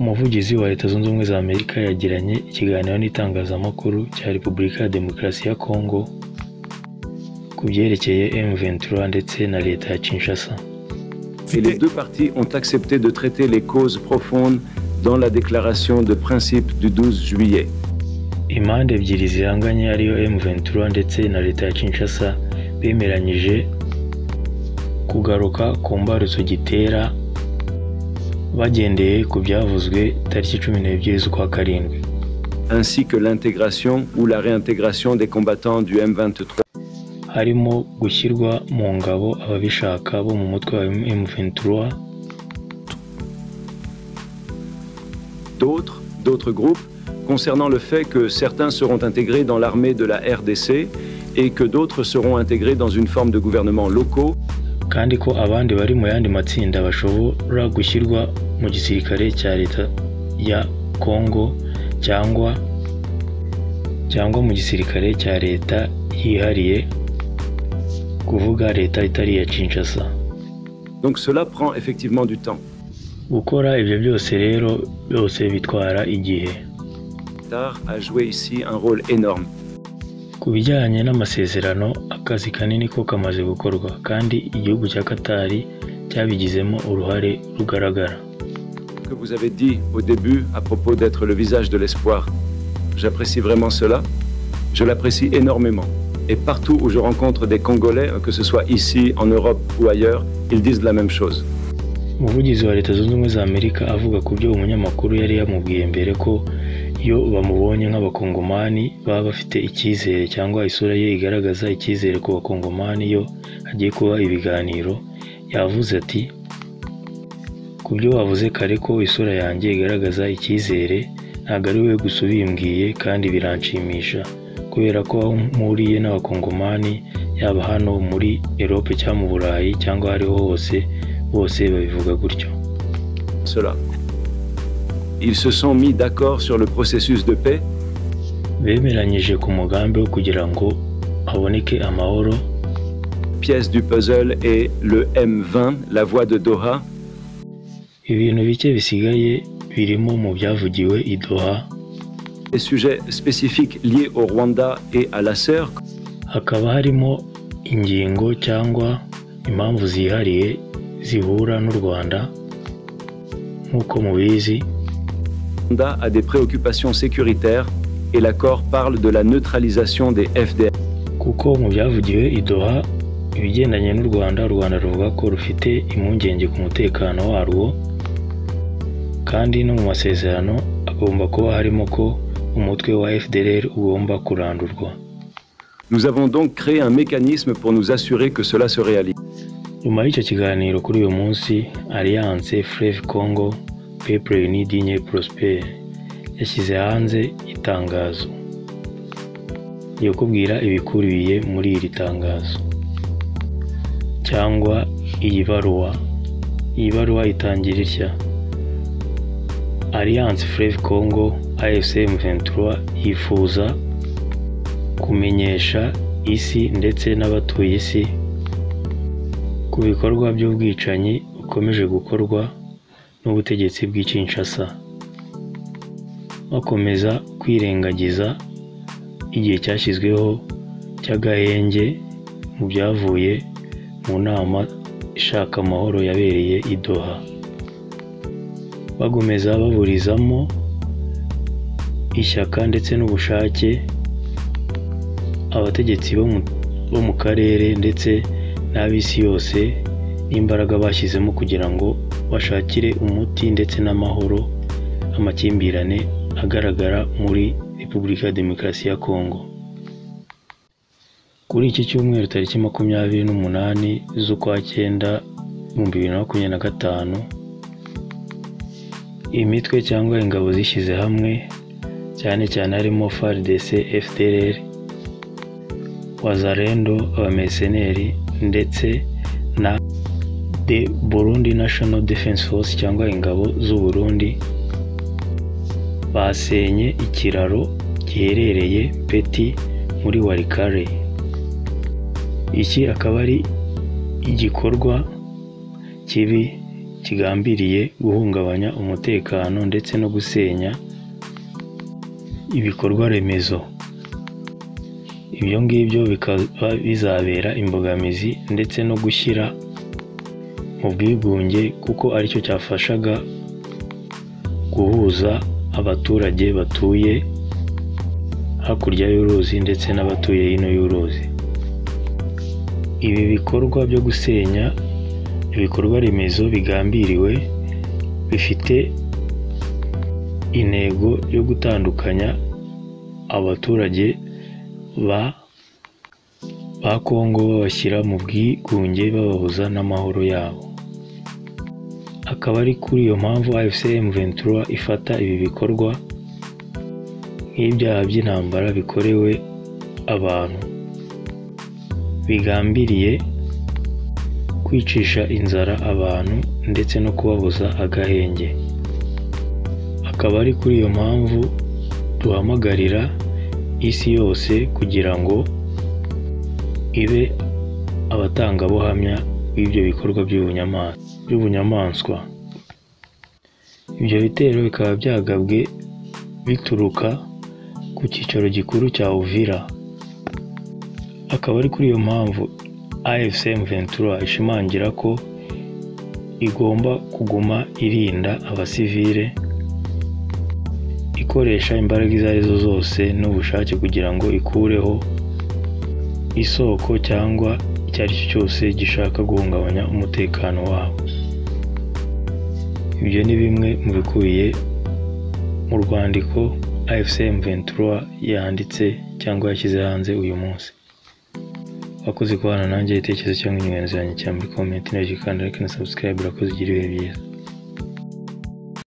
umuvugizi wa Leta Zunze Ubumwe za Amerika yagiranye ikiganiro n'itangazamakuru cya Repubulika ya Demokarasi ya Congo ku byerekeye M23 ndetse na leta ya Kinshasa. Et les deux parties ont accepté de traiter les causes profondes dans la déclaration de principe du 12 juillet. Impande ebyiri zihanganye ariyo M23 ndetse na leta ya Kinshasa bemeranyije kugaruka ku mbarutso gitera bagendeye ku byavuzwe tariki 12 z'ukwa karindwi, ainsi que l'intégration ou la réintégration des combattants du M23. harimo gushyirwa mu ngabo ababishaka bo mu mutwe wa M23. D'autres groupes concernant le fait que certains seront intégrés dans l'armée de la RDC et que d'autres seront intégrés dans une forme de gouvernement locaux. Kandi ko abandi bari mu yandi matsinda bashobora gushyirwa mu gisirikare cya leta ya Congo cyangwa mu gisirikare cya leta yihariye, kuvuga leta itari ya Kinshasa. Donc cela prend effectivement du temps. Gukora ibyo byose rero byose bitwara igihe. Qatar a joué ici un rôle énorme. Ku bijyanye n'amasezerano, akazi kanini ko kamaze gukorwa kandi igihugu cya Qatar cyabigizemo uruhare rugaragara. Que vous avez dit au début à propos d'être le visage de l'espoir, j'apprécie vraiment cela. Je l'apprécie énormément. Et partout où je rencontre des Congolais, que ce soit ici, en Europe ou ailleurs, ils disent la même chose. Umuvugizi wa Leta Zunze Ubumwe za Amerika avuga ku byo umunyamakuru yari yamubwiye mbere ko iyo bamubonye nk'abakongomani baba bafite icyizere cyangwa isura ye igaragaza icyizere ku bakongomani iyo hagiye kuba ibiganiro. Yavuze ati, ku byo wavuze kare ko isura yanjye igaragaza icyizere, ntabwo ari we gusa ubimbwiye kandi biranshimisha kubera ko aho mpuriye n'abakongomani yaba hano muri Europe cyangwa mu Burayi cyangwa hariho hose, bose babivuga gutyo. Cela. Ils se sont mis d'accord sur le processus de paix. Bemeranyije ku mugambi wo kugira ngo haboneke amahoro. Pièce du puzzle est le M20, la voie de Doha. Ibintu bike bisigaye birimo mu byavugiwe i Doha. Des sujets spécifiques liés au Rwanda et à la CER. Hakaba harimo ingingo cyangwa impamvu zihariye zihura n'u Rwanda. Nk'uko mubizi, Rwanda a des préoccupations sécuritaires et l'accord parle de la neutralisation des FDR. Kuko mu byavugiwe i Doha ibigendanye n'u Rwanda, ruvuga ko rufite impungenge ku mutekano warwo, kandi no mu masezerano agomba kuba harimo ko umutwe wa FDLR ugomba kurandurwa. Nous avons donc créé un mécanisme pour nous assurer que cela se réalise. Nyuma y'icyo kiganiro kuri uyu munsi, Alliance Fleuve Congo Peuple Uni Digne Prospère yashyize hanze itangazo yo kubwira ibikubiye muri iri tangazo cyangwa iyi baruwa. Iyi baruwa itangira itya: Alliance Fleuve Congo AFC M23 yifuza kumenyesha isi ndetse n'abatuye isi ku bikorwa by'ubwicanyi bukomeje gukorwa n'ubutegetsi bw'i Kinshasa, bakomeza kwirengagiza igihe cyashyizweho cy'agahenge mu byavuye mu nama ishaka amahoro yabereye i Doha, bagomeza baburizamo ishyaka ndetse n'ubushake abategetsi bo mu karere ndetse n'ab'isi yose n'imbaraga bashyizemo kugira ngo bashakire umuti ndetse n'amahoro amakimbirane agaragara muri Repubulika ya Demokarasi ya Congo. Kuri iki cyumweru tariki 28 z'ukwa 9 2025, imitwe cyangwa ingabo zishyize hamwe cyane cyane harimo FARDC, FDLR, Wazalendo, abamerceneri ndetse na The Burundi National Defense Force cyangwa ingabo z'u Burundi basenye ikiraro giherereye Peti muri Walikale. Iki akaba ari igikorwa kibi kigambiriye guhungabanya umutekano ndetse no gusenya ibikorwa remezo. Ibyo ngibyo bikaba bizabera imbogamizi ndetse no gushyira mu bwigunge, kuko aricyo cyafashaga guhuza abaturage batuye hakurya y'uruzi ndetse n'abatuye hino y'uruzi. Ibi bikorwa byo gusenya ibikorwa remezo bigambiriwe bifite intego yo gutandukanya abaturage ba Kongo, babashyira mu bwigunge, bababuza n'amahoro yabo. Akaba ari kuri iyo mpamvu AFC M23 ifata ibi bikorwa nk'ibyaha by'intambara bikorewe abantu, bigambiriye kwicisha inzara abantu ndetse no kubabuza agahenge. Akaba ari kuri iyo mpamvu duhamagarira isi yose kugira ngo ibe abatangabuhamya b'ibyo bikorwa by'ubunyamaswa. Ibyo bitero bikaba byagabwe bituruka ku cyicaro gikuru cya Uvira. Akaba ari kuri iyo mpamvu AFC M23 ishimangira ko igomba kuguma irinda abasivile, ikoresha imbaraga izo arizo zose n'ubushake kugira ngo ikureho isoko cyangwa icyo ari cyo cyose gishaka guhungabanya umutekano wabo. Ibyo ni bimwe mu bikubiye mu rwandiko AFC M23 yanditse cyangwa yashyize hanze uyu munsi. Wakoze kubana nanjye, igitekerezo cyangwa inyunganizi yanjye cyangwa muri comment, kandi like na subscribe. Urakoze, ugira ibihe byiza.